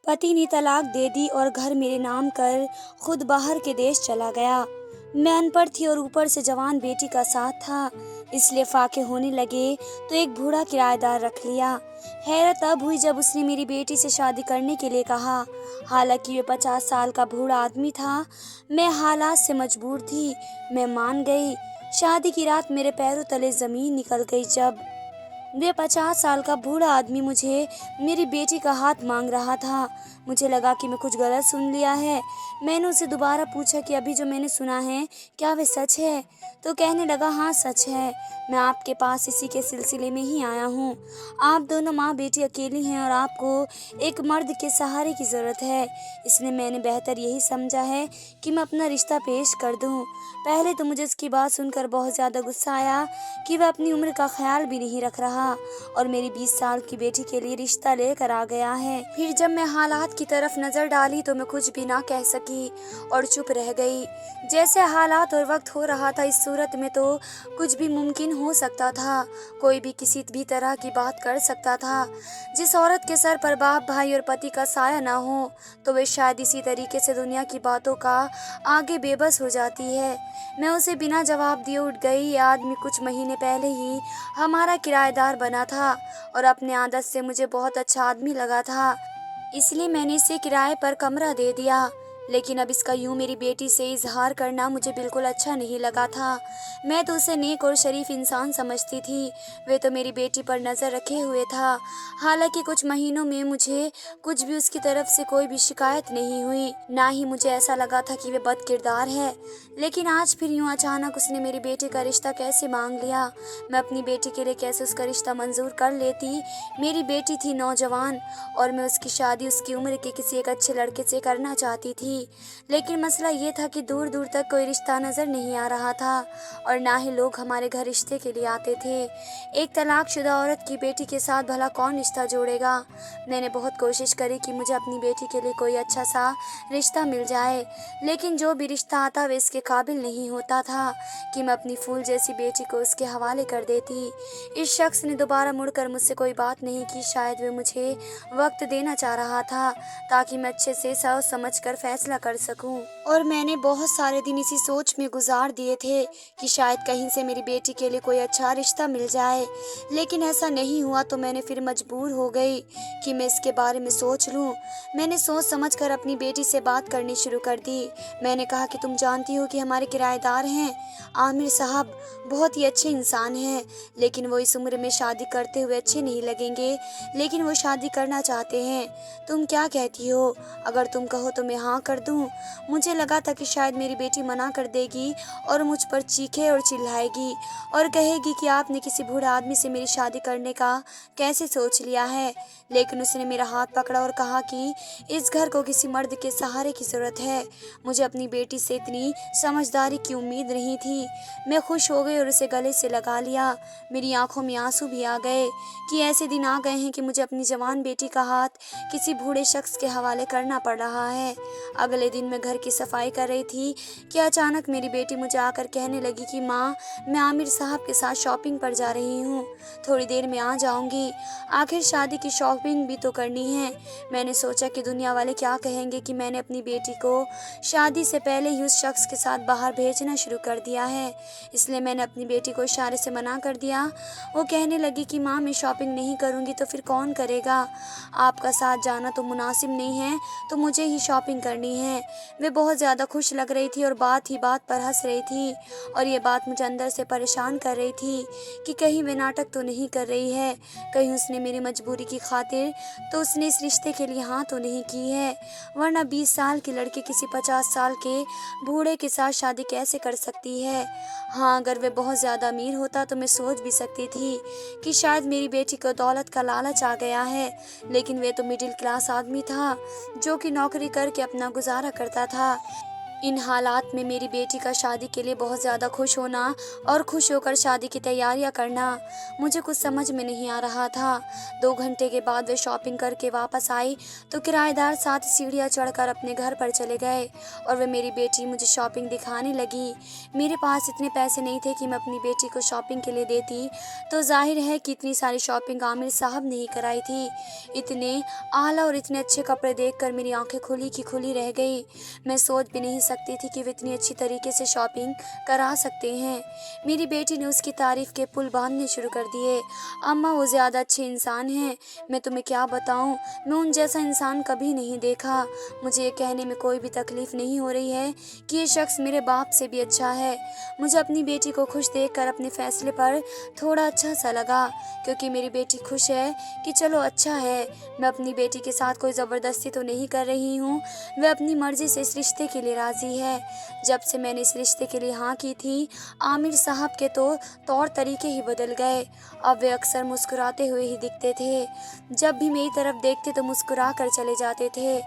पति ने तलाक दे दी और घर मेरे नाम कर खुद बाहर के देश चला गया। मैं अनपढ़ थी और ऊपर से जवान बेटी का साथ था, इसलिए फाके होने लगे तो एक बूढ़ा किराएदार रख लिया। हैरत तब हुई जब उसने मेरी बेटी से शादी करने के लिए कहा। हालांकि वे 50 साल का बूढ़ा आदमी था, मैं हालात से मजबूर थी। मैं मान गई। शादी की रात मेरे पैरों तले जमीन निकल गई जब वे 50 साल का बूढ़ा आदमी मुझे मेरी बेटी का हाथ मांग रहा था। मुझे लगा कि मैं कुछ गलत सुन लिया है। मैंने उसे दोबारा पूछा कि अभी जो मैंने सुना है क्या वे सच है? तो कहने लगा, हाँ सच है। मैं आपके पास इसी के सिलसिले में ही आया हूँ। आप दोनों माँ बेटी अकेली हैं और आपको एक मर्द के सहारे की ज़रूरत है। इसलिए मैंने बेहतर यही समझा है कि मैं अपना रिश्ता पेश कर दूँ। पहले तो मुझे उसकी बात सुनकर बहुत ज़्यादा गुस्सा आया कि वह अपनी उम्र का ख्याल भी नहीं रख रहा और मेरी 20 साल की बेटी के लिए रिश्ता लेकर आ गया है। फिर जब मैं हालात की तरफ नज़र डाली तो मैं कुछ भी ना कह सकी और चुप रह गई। जैसे हालात और वक्त हो रहा था, इस सूरत में तो कुछ भी मुमकिन हो सकता था। कोई भी किसी भी तरह की बात कर सकता था। जिस औरत के सर पर बाप, भाई और पति का साया ना हो तो वे शायद इसी तरीके से दुनिया की बातों का आगे बेबस हो जाती है। मैं उसे बिना जवाब दिए उठ गई। ये आदमी कुछ महीने पहले ही हमारा किराएदार बना था और अपने आदत से मुझे बहुत अच्छा आदमी लगा था, इसलिए मैंने इसे किराए पर कमरा दे दिया। लेकिन अब इसका यूं मेरी बेटी से इजहार करना मुझे बिल्कुल अच्छा नहीं लगा था। मैं तो उसे नेक और शरीफ इंसान समझती थी। वे तो मेरी बेटी पर नज़र रखे हुए था। हालांकि कुछ महीनों में मुझे कुछ भी उसकी तरफ से कोई भी शिकायत नहीं हुई, ना ही मुझे ऐसा लगा था कि वे बदकिरदार है। लेकिन आज फिर यूं अचानक उसने मेरी बेटी का रिश्ता कैसे मांग लिया? मैं अपनी बेटी के लिए कैसे उसका रिश्ता मंजूर कर लेती? मेरी बेटी थी नौजवान और मैं उसकी शादी उसकी उम्र के किसी एक अच्छे लड़के से करना चाहती थी। लेकिन मसला ये था कि दूर दूर तक कोई रिश्ता नज़र नहीं आ रहा था और ना ही लोग हमारे घर रिश्ते के लिए आते थे। एक तलाकशुदा औरत की बेटी के साथ भला कौन रिश्ता जोड़ेगा? मैंने बहुत कोशिश करी कि मुझे अपनी बेटी के लिए कोई अच्छा सा रिश्ता मिल जाए, लेकिन जो भी रिश्ता आता वह इसके काबिल नहीं होता था कि मैं अपनी फूल जैसी बेटी को उसके हवाले कर देती। इस शख्स ने दोबारा मुड़कर मुझसे कोई बात नहीं की। शायद वे मुझे वक्त देना चाह रहा था ताकि मैं अच्छे से सोच समझ कर फैसला कर सकूं। और मैंने बहुत सारे दिन इसी सोच में गुजार दिए थे कि शायद कहीं से मेरी बेटी के लिए कोई अच्छा रिश्ता मिल जाए। लेकिन ऐसा नहीं हुआ तो मैंने फिर मजबूर हो गई कि मैं इसके बारे में सोच लूं। मैंने सोच समझ कर अपनी बेटी से बात करनी शुरू कर दी। मैंने कहा कि तुम जानती हो कि हमारे किराएदार हैं आमिर साहब बहुत ही अच्छे इंसान हैं, लेकिन वो इस उम्र में शादी करते हुए अच्छे नहीं लगेंगे, लेकिन वो शादी करना चाहते हैं। तुम क्या कहती हो? अगर तुम कहो तो मैं हाँ कर दूं। मुझे लगा था कि शायद मेरी बेटी मना कर देगी और मुझ पर चीखे और चिल्लाएगी और कहेगी कि आपने किसी बूढ़े आदमी से मेरी शादी करने का कैसे सोच लिया है। लेकिन उसने मेरा हाथ पकड़ा और कहा कि इस घर को किसी मर्द के सहारे की ज़रूरत है। मुझे अपनी बेटी से इतनी समझदारी की उम्मीद नहीं थी। मैं खुश हो गई और उसे गले से लगा लिया। मेरी आंखों में आंसू भी आ गए कि ऐसे दिन आ गए हैं कि मुझे अपनी जवान बेटी का हाथ किसी बूढ़े शख्स के हवाले करना पड़ रहा है। अगले दिन मैं घर की सफाई कर रही थी कि अचानक मेरी बेटी मुझे आकर कहने लगी कि माँ, मैं आमिर साहब के साथ शॉपिंग पर जा रही हूँ, थोड़ी देर में आ जाऊँगी। आखिर शादी की शॉपिंग भी तो करनी है। मैंने सोचा कि दुनिया वाले क्या कहेंगे कि मैंने अपनी बेटी को शादी से पहले ही उस शख्स के साथ बाहर भेजना शुरू कर दिया है। इसलिए मैंने अपनी बेटी को इशारे से मना कर दिया। वो कहने लगी कि माँ, मैं शॉपिंग नहीं करूँगी तो फिर कौन करेगा? आपका साथ जाना तो मुनासिब नहीं है, तो मुझे ही शॉपिंग करनी है। वे बहुत ज़्यादा खुश लग रही थी और बात ही बात पर हंस रही थी और ये बात मुझे अंदर से परेशान कर रही थी कि कहीं वे नाटक तो नहीं कर रही है, कहीं उसने मेरी मजबूरी की खातिर तो उसने इस रिश्ते के लिए हाँ तो नहीं की है। वरना 20 साल की लड़की किसी 50 साल के बूढ़े के साथ शादी कैसे कर सकती है? हाँ, अगर वे बहुत ज़्यादा अमीर होता तो मैं सोच भी सकती थी कि शायद मेरी बेटी को दौलत का लालच आ गया है, लेकिन वे तो मिडिल क्लास आदमी था जो कि नौकरी करके अपना गुजारा करता था। इन हालात में मेरी बेटी का शादी के लिए बहुत ज़्यादा खुश होना और खुश होकर शादी की तैयारियां करना मुझे कुछ समझ में नहीं आ रहा था। 2 घंटे के बाद वे शॉपिंग करके वापस आई तो किराएदार साथ सीढ़ियां चढ़कर अपने घर पर चले गए और वे मेरी बेटी मुझे शॉपिंग दिखाने लगी। मेरे पास इतने पैसे नहीं थे कि मैं अपनी बेटी को शॉपिंग के लिए देती, तो जाहिर है कि इतनी सारी शॉपिंग आमिर साहब ने ही कराई थी। इतने आला और इतने अच्छे कपड़े देखकर मेरी आंखें खुली की खुली रह गई। मैं सोच भी नहीं सकती थी कि वे इतनी अच्छी तरीके से शॉपिंग करा सकते हैं। मेरी बेटी ने उसकी तारीफ के पुल बांधने शुरू कर दिए। अम्मा, वो ज़्यादा अच्छे इंसान हैं, मैं तुम्हें क्या बताऊं, मैं उन जैसा इंसान कभी नहीं देखा। मुझे ये कहने में कोई भी तकलीफ नहीं हो रही है कि ये शख्स मेरे बाप से भी अच्छा है। मुझे अपनी बेटी को खुश देखकर अपने फैसले पर थोड़ा अच्छा सा लगा, क्योंकि मेरी बेटी खुश है कि चलो अच्छा है। मैं अपनी बेटी के साथ कोई ज़बरदस्ती तो नहीं कर रही हूँ, वह अपनी मर्जी से इस रिश्ते के लिए राज़ी है। जब से मैंने इस रिश्ते के लिए हाँ की थी, आमिर साहब के तो तौर तरीके ही बदल गए। अब वे अक्सर मुस्कुराते हुए ही दिखते थे। जब भी मेरी तरफ देखते तो मुस्कुरा कर चले जाते थे।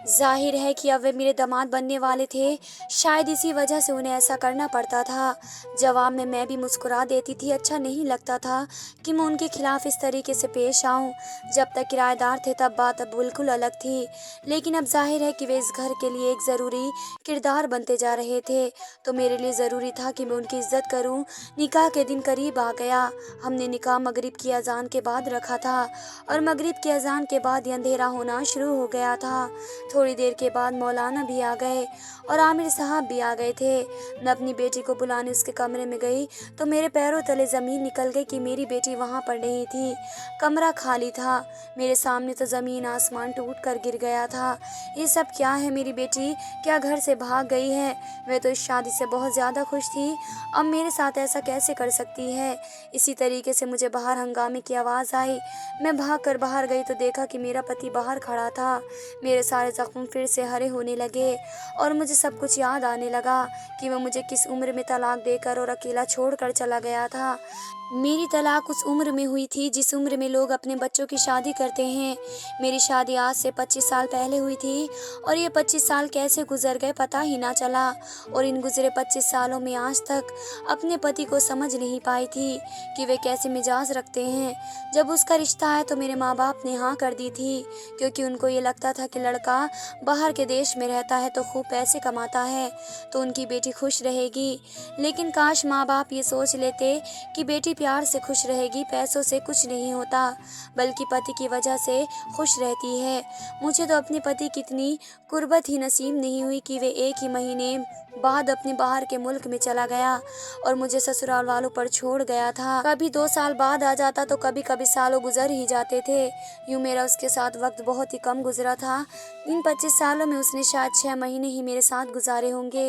जाहिर है कि अब वे मेरे दामाद बनने वाले थे, शायद इसी वजह से उन्हें ऐसा करना पड़ता था। जवाब में मैं भी मुस्कुरा देती थी। अच्छा नहीं लगता था कि मैं उनके खिलाफ इस तरीके से पेश आऊं। जब तक किराएदार थे तब बात अब बिल्कुल अलग थी, लेकिन अब जाहिर है कि वे इस घर के लिए एक ज़रूरी किरदार बनते जा रहे थे, तो मेरे लिए ज़रूरी था कि मैं उनकी इज्जत करूं। निकाह के दिन करीब आ गया। हमने निकाह मगरिब की अजान के बाद रखा था और मगरिब की अजान के बाद ही अंधेरा होना शुरू हो गया था। थोड़ी देर के बाद मौलाना भी आ गए और आमिर साहब भी आ गए थे। मैं अपनी बेटी को बुलाने उसके कमरे में गई तो मेरे पैरों तले ज़मीन निकल गई कि मेरी बेटी वहाँ पर नहीं थी। कमरा खाली था। मेरे सामने तो ज़मीन आसमान टूट कर गिर गया था। ये सब क्या है? मेरी बेटी क्या घर से भाग गई है? वह तो इस शादी से बहुत ज़्यादा खुश थी, अब मेरे साथ ऐसा कैसे कर सकती है? इसी तरीके से मुझे बाहर हंगामे की आवाज़ आई। मैं भाग कर बाहर गई तो देखा कि मेरा पति बाहर खड़ा था। मेरे सारे ज़ख्म फिर से हरे होने लगे और मुझे सब कुछ याद आने लगा कि वह मुझे किस उम्र में तलाक देकर और अकेला छोड़कर चला गया था। मेरी तलाक उस उम्र में हुई थी जिस उम्र में लोग अपने बच्चों की शादी करते हैं। मेरी शादी आज से 25 साल पहले हुई थी और ये 25 साल कैसे गुजर गए पता ही ना चला। और इन गुजरे 25 सालों में आज तक अपने पति को समझ नहीं पाई थी कि वे कैसे मिजाज रखते हैं। जब उसका रिश्ता आया तो मेरे माँ बाप ने हाँ कर दी थी, क्योंकि उनको ये लगता था कि लड़का बाहर के देश में रहता है तो खूब पैसे कमाता है तो उनकी बेटी खुश रहेगी। लेकिन काश माँ बाप ये सोच लेते कि बेटी प्यार से खुश रहेगी, पैसों से कुछ नहीं होता, बल्कि पति की वजह से खुश रहती है। मुझे तो अपने पति की इतनी कुर्बत ही नसीब नहीं हुई कि वे एक ही महीने बाद अपने बाहर के मुल्क में चला गया और मुझे ससुराल वालों पर छोड़ गया था। कभी 2 साल बाद आ जाता तो कभी कभी सालों गुजर ही जाते थे। यूँ मेरा उसके साथ वक्त बहुत ही कम गुजरा था। इन 25 सालों में उसने शायद 6 महीने ही मेरे साथ गुजारे होंगे।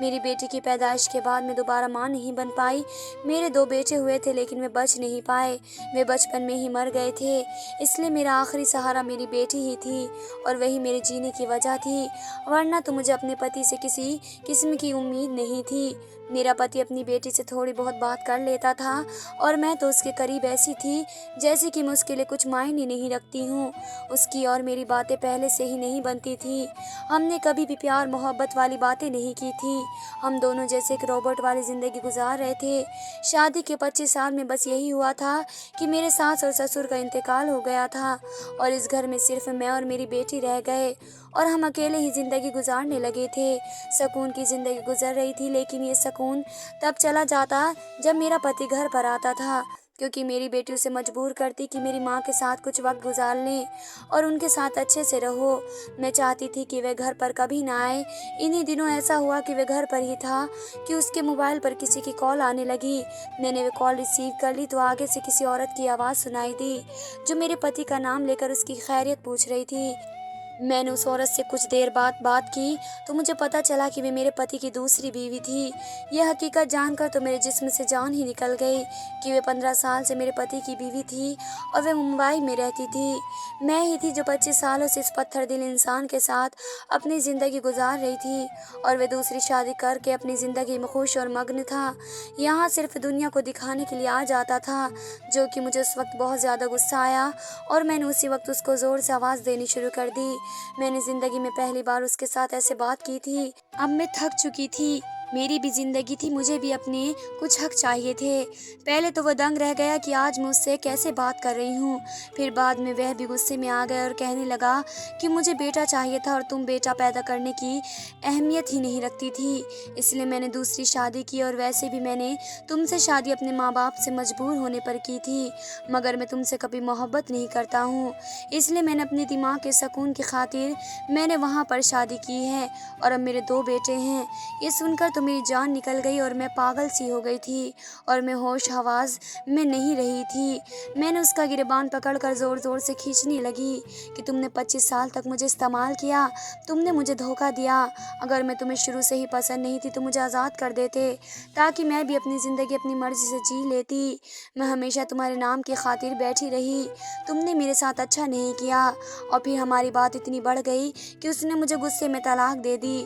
मेरी बेटी की पैदाइश के बाद मैं दोबारा माँ नहीं बन पाई। मेरे 2 बेटे हुए थे लेकिन वे बच नहीं पाए, वे बचपन में ही मर गए थे। इसलिए मेरा आखिरी सहारा मेरी बेटी ही थी और वही मेरे जीने की वजह थी, वरना तो मुझे अपने पति से किसी किस्म की उम्मीद नहीं थी। मेरा पति अपनी बेटी से थोड़ी बहुत बात कर लेता था और मैं तो उसके करीब ऐसी थी जैसे कि मैं उसके लिए कुछ मायने नहीं रखती हूँ। उसकी और मेरी बातें पहले से ही नहीं बनती थी। हमने कभी भी प्यार मोहब्बत वाली बातें नहीं की थी। हम दोनों जैसे एक रोबोट वाली ज़िंदगी गुजार रहे थे। शादी के 25 साल में बस यही हुआ था कि मेरे सास और ससुर का इंतकाल हो गया था और इस घर में सिर्फ मैं और मेरी बेटी रह गए और हम अकेले ही ज़िंदगी गुजारने लगे थे। सुकून की ज़िंदगी गुजर रही थी, लेकिन ये सुकून तब चला जाता जब मेरा पति घर पर आता था, क्योंकि मेरी बेटी उसे मजबूर करती कि मेरी माँ के साथ कुछ वक्त गुजार लें और उनके साथ अच्छे से रहो। मैं चाहती थी कि वह घर पर कभी ना आए। इन्हीं दिनों ऐसा हुआ कि वह घर पर ही था कि उसके मोबाइल पर किसी की कॉल आने लगी। मैंने वह कॉल रिसीव कर ली तो आगे से किसी औरत की आवाज़ सुनाई दी जो मेरे पति का नाम लेकर उसकी खैरियत पूछ रही थी। मैंने उस औरत से कुछ देर बाद बात की तो मुझे पता चला कि वे मेरे पति की दूसरी बीवी थी। यह हकीकत जानकर तो मेरे जिस्म से जान ही निकल गई कि वे 15 साल से मेरे पति की बीवी थी और वे मुंबई में रहती थी। मैं ही थी जो 25 सालों से इस पत्थर दिल इंसान के साथ अपनी ज़िंदगी गुजार रही थी और वे दूसरी शादी करके अपनी ज़िंदगी में खुश और मग्न था। यहाँ सिर्फ दुनिया को दिखाने के लिए आ जाता था, जो कि मुझे उस वक्त बहुत ज़्यादा गुस्सा आया और मैंने उसी वक्त उसको ज़ोर से आवाज़ देनी शुरू कर दी। मैंने ज़िंदगी में पहली बार उसके साथ ऐसे बात की थी। अब मैं थक चुकी थी। मेरी भी ज़िंदगी थी, मुझे भी अपने कुछ हक चाहिए थे। पहले तो वह दंग रह गया कि आज मैं उससे कैसे बात कर रही हूँ। फिर बाद में वह भी गुस्से में आ गया और कहने लगा कि मुझे बेटा चाहिए था और तुम बेटा पैदा करने की अहमियत ही नहीं रखती थी, इसलिए मैंने दूसरी शादी की। और वैसे भी मैंने तुमसे शादी अपने माँ बाप से मजबूर होने पर की थी, मगर मैं तुमसे कभी मोहब्बत नहीं करता हूँ, इसलिए मैंने अपने दिमाग के सुकून की खातिर मैंने वहाँ पर शादी की है और अब मेरे 2 बेटे हैं। ये सुनकर तो मेरी जान निकल गई और मैं पागल सी हो गई थी और मैं होश हवास में नहीं रही थी। मैंने उसका गिरबान पकड़कर ज़ोर ज़ोर से खींचने लगी कि तुमने 25 साल तक मुझे इस्तेमाल किया, तुमने मुझे धोखा दिया। अगर मैं तुम्हें शुरू से ही पसंद नहीं थी तो मुझे आज़ाद कर देते, ताकि मैं भी अपनी ज़िंदगी अपनी मर्ज़ी से जी लेती। मैं हमेशा तुम्हारे नाम की खातिर बैठी रही, तुमने मेरे साथ अच्छा नहीं किया। और फिर हमारी बात इतनी बढ़ गई कि उसने मुझे गुस्से में तलाक दे दी।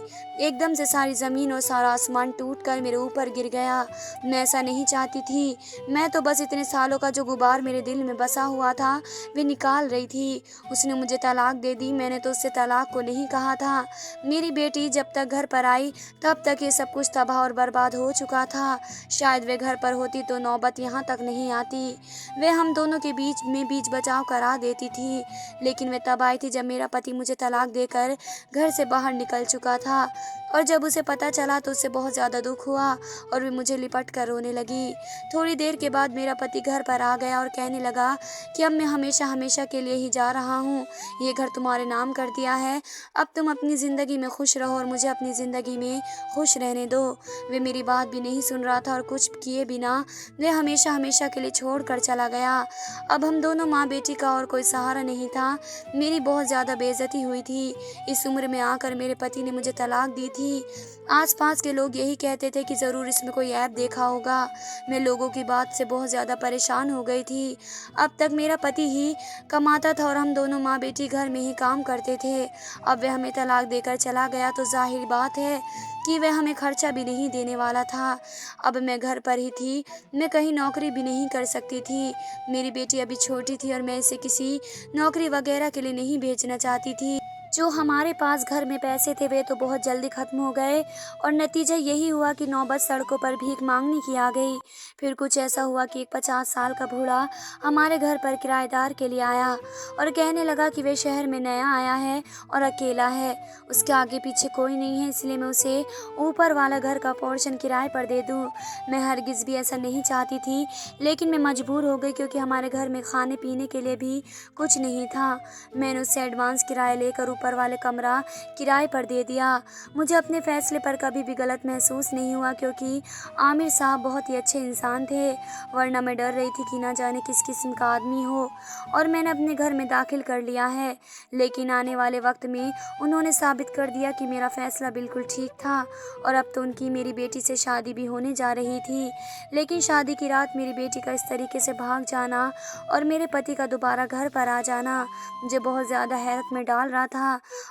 एकदम से सारी ज़मीन और सारा आसमान टूटकर मेरे ऊपर गिर गया। मैं ऐसा नहीं चाहती थी, मैं तो बस इतने सालों का जो गुबार मेरे दिल में बसा हुआ था वे निकाल रही थी। उसने मुझे तलाक दे दी, मैंने तो उससे तलाक को नहीं कहा था। मेरी बेटी जब तक घर पर आई तब तक ये सब कुछ तबाह और बर्बाद हो चुका था। शायद वे घर पर होती तो नौबत यहाँ तक नहीं आती। वे हम दोनों के बीच बचाव करा देती थी, लेकिन वे तब आई थी जब मेरा पति मुझे तलाक देकर घर से बाहर निकल चुका था। और जब उसे पता चला तो उसे बहुत ज़्यादा दुख हुआ और वे मुझे लिपट कर रोने लगी। थोड़ी देर के बाद मेरा पति घर पर आ गया और कहने लगा कि अब मैं हमेशा हमेशा के लिए ही जा रहा हूँ, ये घर तुम्हारे नाम कर दिया है, अब तुम अपनी ज़िंदगी में खुश रहो और मुझे अपनी ज़िंदगी में खुश रहने दो। वे मेरी बात भी नहीं सुन रहा था और कुछ किए बिना वे हमेशा हमेशा के लिए छोड़ कर चला गया। अब हम दोनों माँ बेटी का और कोई सहारा नहीं था। मेरी बहुत ज़्यादा बेइज्जती हुई थी। इस उम्र में आकर मेरे पति ने मुझे तलाक दी थी। आसपास के लोग यही कहते थे कि ज़रूर इसमें कोई ऐब देखा होगा। मैं लोगों की बात से बहुत ज़्यादा परेशान हो गई थी। अब तक मेरा पति ही कमाता था और हम दोनों माँ बेटी घर में ही काम करते थे। अब वह हमें तलाक देकर चला गया तो ज़ाहिर बात है कि वह हमें खर्चा भी नहीं देने वाला था। अब मैं घर पर ही थी, मैं कहीं नौकरी भी नहीं कर सकती थी। मेरी बेटी अभी छोटी थी और मैं इसे किसी नौकरी वगैरह के लिए नहीं भेजना चाहती थी। जो हमारे पास घर में पैसे थे वे तो बहुत जल्दी ख़त्म हो गए और नतीजा यही हुआ कि नौबत सड़कों पर भीख मांगने की आ गई। फिर कुछ ऐसा हुआ कि एक 50 साल का बूढ़ा हमारे घर पर किराएदार के लिए आया और कहने लगा कि वे शहर में नया आया है और अकेला है, उसके आगे पीछे कोई नहीं है, इसलिए मैं उसे ऊपर वाला घर का पोर्शन किराए पर दे दूँ। मैं हरगिज़ भी ऐसा नहीं चाहती थी, लेकिन मैं मजबूर हो गई क्योंकि हमारे घर में खाने पीने के लिए भी कुछ नहीं था। मैंने उससे एडवांस किराया लेकर ऊपर वाले कमरा किराए पर दे दिया। मुझे अपने फैसले पर कभी भी गलत महसूस नहीं हुआ क्योंकि आमिर साहब बहुत ही अच्छे इंसान थे, वरना मैं डर रही थी कि ना जाने किस किस्म का आदमी हो। और मैंने अपने घर में दाखिल कर लिया है, लेकिन आने वाले वक्त में उन्होंने साबित कर दिया कि मेरा फैसला बिल्कुल ठीक था। और अब तो उनकी मेरी बेटी से शादी भी होने जा रही थी, लेकिन शादी की रात मेरी बेटी का इस तरीके से भाग जाना और मेरे पति का दोबारा घर पर आ जाना मुझे बहुत ज़्यादा हैरत में डाल रहा था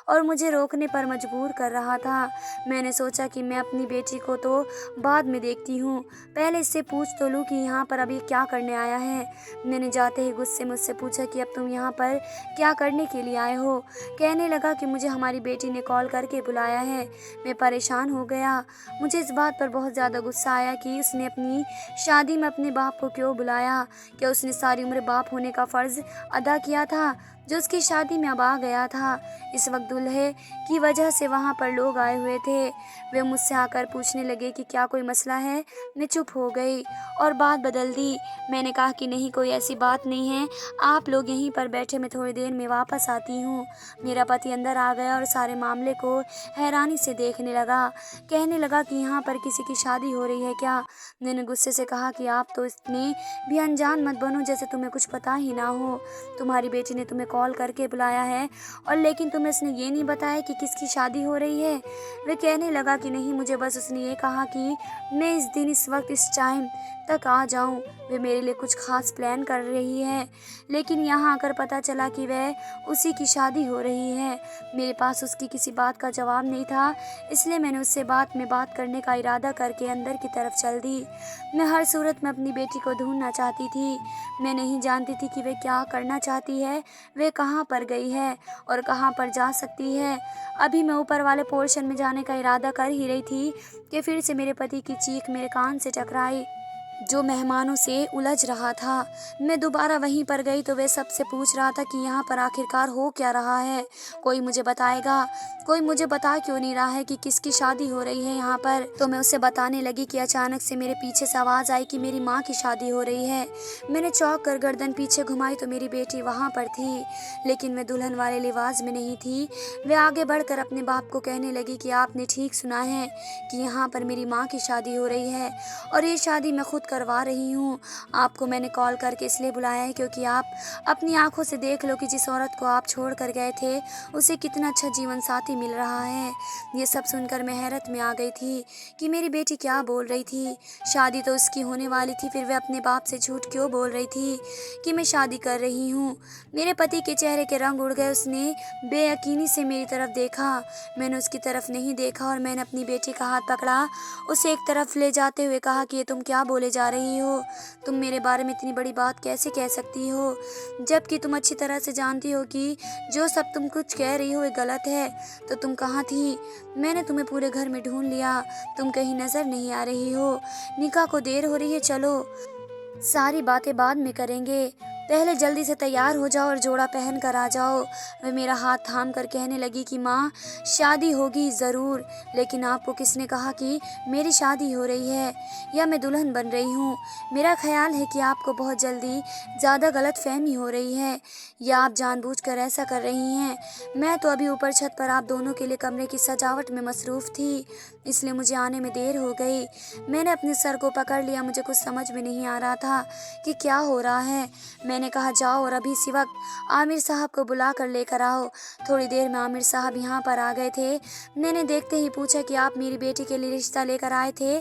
और मुझे रोकने पर मजबूर कर रहा था। मैंने सोचा कि मैं अपनी बेटी को तो बाद में देखती हूँ, पहले इससे पूछ तो लूँ कि यहाँ पर अभी क्या करने आया है। मैंने जाते ही गुस्से में उससे पूछा कि अब तुम यहाँ पर क्या करने के लिए आए हो। कहने लगा कि मुझे हमारी बेटी ने कॉल करके बुलाया है। मैं परेशान हो गया। मुझे इस बात पर बहुत ज़्यादा गुस्सा आया कि उसने अपनी शादी में अपने बाप को क्यों बुलाया। क्या उसने सारी उम्र बाप होने का फ़र्ज़ अदा किया था जो उसकी शादी में अब आ गया था। इस वक्त दूल्हे की वजह से वहाँ पर लोग आए हुए थे। वे मुझसे आकर पूछने लगे कि क्या कोई मसला है। मैं चुप हो गई और बात बदल दी। मैंने कहा कि नहीं, कोई ऐसी बात नहीं है, आप लोग यहीं पर बैठे, मैं थोड़ी देर में वापस आती हूँ। मेरा पति अंदर आ गया और सारे मामले को हैरानी से देखने लगा। कहने लगा कि यहाँ पर किसी की शादी हो रही है क्या। मैंने गुस्से से कहा कि आप तो इतने भी अनजान मत बनो जैसे तुम्हें कुछ पता ही ना हो। तुम्हारी बेटी ने तुम्हें कॉल करके बुलाया है और लेकिन तुम्हें उसने ये नहीं बताया कि किसकी शादी हो रही है। वे कहने लगा कि नहीं, मुझे बस उसने ये कहा कि मैं इस दिन इस वक्त इस टाइम तक आ जाऊं। वे मेरे लिए कुछ खास प्लान कर रही है, लेकिन यहाँ आकर पता चला कि वह उसी की शादी हो रही है। मेरे पास उसकी किसी बात का जवाब नहीं था, इसलिए मैंने उससे बात करने का इरादा करके अंदर की तरफ चल दी। मैं हर सूरत में अपनी बेटी को ढूंढना चाहती थी। मैं नहीं जानती थी कि वह क्या करना चाहती है। वे कहाँ पर गई है और कहाँ पर जा सकती है। अभी मैं ऊपर वाले पोर्शन में जाने का इरादा कर ही रही थी कि फिर से मेरे पति की चीख मेरे कान से टकराई, जो मेहमानों से उलझ रहा था। मैं दोबारा वहीं पर गई तो वे सबसे पूछ रहा था कि यहाँ पर आखिरकार हो क्या रहा है, कोई मुझे बताएगा। कोई मुझे बता क्यों नहीं रहा है कि किसकी शादी हो रही है यहाँ पर। तो मैं उसे बताने लगी कि अचानक से मेरे पीछे से आवाज़ आई कि मेरी माँ की शादी हो रही है। मैंने चौंक कर गर्दन पीछे घुमाई तो मेरी बेटी वहाँ पर थी, लेकिन मैं दुल्हन वाले लिबास में नहीं थी। वे आगे बढ़कर अपने बाप को कहने लगी कि आपने ठीक सुना है कि यहाँ पर मेरी माँ की शादी हो रही है और ये शादी मैं खुद करवा रही हूँ। आपको मैंने कॉल करके इसलिए बुलाया है क्योंकि आप अपनी आंखों से देख लो कि जिस औरत को आप छोड़ कर गए थे उसे कितना अच्छा जीवन साथी मिल रहा है। ये सब सुनकर मैं हैरत में आ गई थी कि मेरी बेटी क्या बोल रही थी। शादी तो उसकी होने वाली थी, फिर वे अपने बाप से झूठ क्यों बोल रही थी कि मैं शादी कर रही हूँ। मेरे पति के चेहरे के रंग उड़ गए। उसने बेयकीनी से मेरी तरफ देखा। मैंने उसकी तरफ नहीं देखा और मैंने अपनी बेटी का हाथ पकड़ा, उसे एक तरफ ले जाते हुए कहा कि ये तुम क्या बोले जा रही हो? तुम मेरे बारे में इतनी बड़ी बात कैसे कह सकती हो, जबकि तुम अच्छी तरह से जानती हो कि जो सब तुम कुछ कह रही हो ये गलत है। तो तुम कहाँ थी? मैंने तुम्हें पूरे घर में ढूंढ लिया, तुम कहीं नजर नहीं आ रही हो। निकाह को देर हो रही है, चलो सारी बातें बाद में करेंगे, पहले जल्दी से तैयार हो जाओ और जोड़ा पहन कर आ जाओ। वह मेरा हाथ थाम कर कहने लगी कि माँ, शादी होगी ज़रूर, लेकिन आपको किसने कहा कि मेरी शादी हो रही है या मैं दुल्हन बन रही हूँ? मेरा ख्याल है कि आपको बहुत जल्दी ज़्यादा गलतफहमी हो रही है या आप जानबूझकर ऐसा कर रही हैं। मैं तो अभी ऊपर छत पर आप दोनों के लिए कमरे की सजावट में मसरूफ़ थी, इसलिए मुझे आने में देर हो गई। मैंने अपने सर को पकड़ लिया, मुझे कुछ समझ में नहीं आ रहा था कि क्या हो रहा है। मैंने कहा जाओ और अभी इसी वक्त आमिर साहब को बुला कर लेकर आओ। थोड़ी देर में आमिर साहब यहाँ पर आ गए थे। मैंने देखते ही पूछा कि आप मेरी बेटी के लिए रिश्ता लेकर आए थे,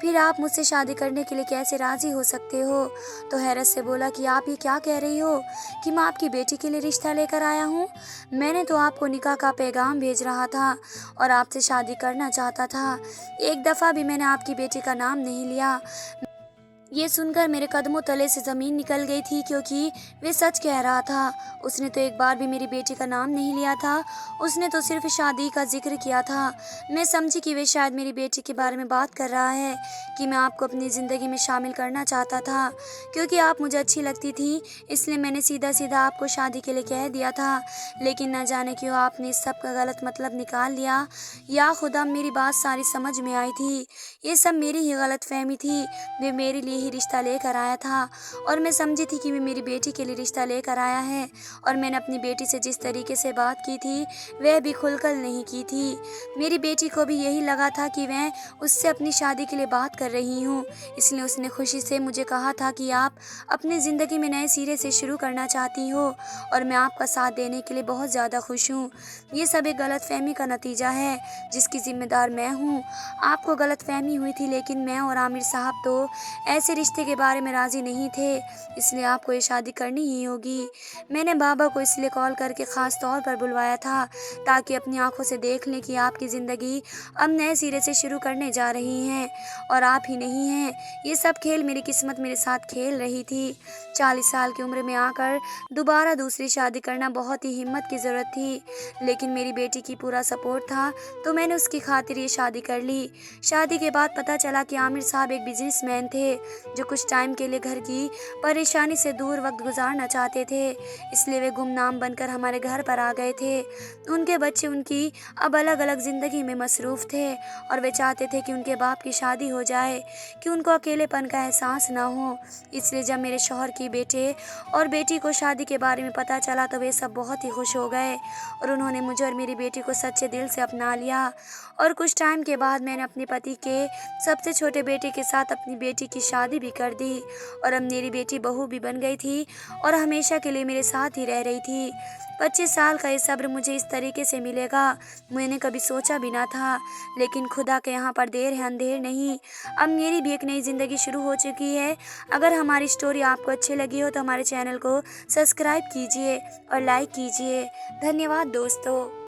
फिर आप मुझसे शादी करने के लिए कैसे राजी हो सकते हो? तो हैरत से बोला कि आप ये क्या कह रही हो कि मैं आपकी बेटी के लिए रिश्ता लेकर आया हूँ? मैंने तो आपको निकाह का पैगाम भेज रहा था और आपसे शादी करना चाहता था। एक दफ़ा भी मैंने आपकी बेटी का नाम नहीं लिया। ये सुनकर मेरे कदमों तले से ज़मीन निकल गई थी, क्योंकि वे सच कह रहा था। उसने तो एक बार भी मेरी बेटी का नाम नहीं लिया था, उसने तो सिर्फ शादी का जिक्र किया था। मैं समझी कि वे शायद मेरी बेटी के बारे में बात कर रहा है कि मैं आपको अपनी ज़िंदगी में शामिल करना चाहता था। क्योंकि आप मुझे अच्छी लगती थी, इसलिए मैंने सीधा सीधा आपको शादी के लिए कह दिया था। लेकिन न जाने क्यों आपने इस सब का गलत मतलब निकाल लिया। या खुदा, मेरी बात सारी समझ में आई थी, ये सब मेरी ही गलतफहमी थी। वे मेरे लिए ही रिश्ता लेकर आया था और मैं समझी थी कि वे मेरी बेटी के लिए रिश्ता लेकर आया है। और मैंने अपनी बेटी से जिस तरीके से बात की थी वह भी खुलकर नहीं की थी। मेरी बेटी को भी यही लगा था कि मैं उससे अपनी शादी के लिए बात कर रही हूँ, इसलिए उसने खुशी से मुझे कहा था कि आप अपनी ज़िंदगी में नए सिरे से शुरू करना चाहती हो और मैं आपका साथ देने के लिए बहुत ज़्यादा खुश हूँ। ये सब एक गलतफहमी का नतीजा है जिसकी जिम्मेदार मैं हूँ। आपको गलतफहमी हुई थी, लेकिन मैं और आमिर साहब तो ऐसे रिश्ते के बारे में राज़ी नहीं थे, इसलिए आपको ये शादी करनी ही होगी। मैंने बाबा को इसलिए कॉल करके ख़ास तौर पर बुलवाया था ताकि अपनी आंखों से देख लें कि आपकी ज़िंदगी अब नए सिरे से शुरू करने जा रही हैं और आप ही नहीं हैं। ये सब खेल मेरी किस्मत मेरे साथ खेल रही थी। 40 साल की उम्र में आकर दोबारा दूसरी शादी करना बहुत ही हिम्मत की ज़रूरत थी, लेकिन मेरी बेटी की पूरा सपोर्ट था तो मैंने उसकी खातिर ये शादी कर ली। शादी के बाद पता चला कि आमिर साहब एक बिजनेसमैन थे जो कुछ टाइम के लिए घर की परेशानी से दूर वक्त गुजारना चाहते थे, इसलिए वे गुमनाम बनकर हमारे घर पर आ गए थे। उनके बच्चे उनकी अब अलग अलग ज़िंदगी में मसरूफ़ थे और वे चाहते थे कि उनके बाप की शादी हो जाए, कि उनको अकेलेपन का एहसास ना हो। इसलिए जब मेरे शौहर की बेटे और बेटी को शादी के बारे में पता चला तो वे सब बहुत ही खुश हो गए और उन्होंने मुझे और मेरी बेटी को सच्चे दिल से अपना लिया। और कुछ टाइम के बाद मैंने अपने पति के सबसे छोटे बेटे के साथ अपनी बेटी की शादी भी कर दी और अब मेरी बेटी बहू भी बन गई थी और हमेशा के लिए मेरे साथ ही रह रही थी। 25 साल का ये सब्र मुझे इस तरीके से मिलेगा मैंने कभी सोचा भी ना था, लेकिन खुदा के यहाँ पर देर है अंधेर नहीं। अब मेरी भी एक नई ज़िंदगी शुरू हो चुकी है। अगर हमारी स्टोरी आपको अच्छी लगी हो तो हमारे चैनल को सब्सक्राइब कीजिए और लाइक कीजिए। धन्यवाद दोस्तों।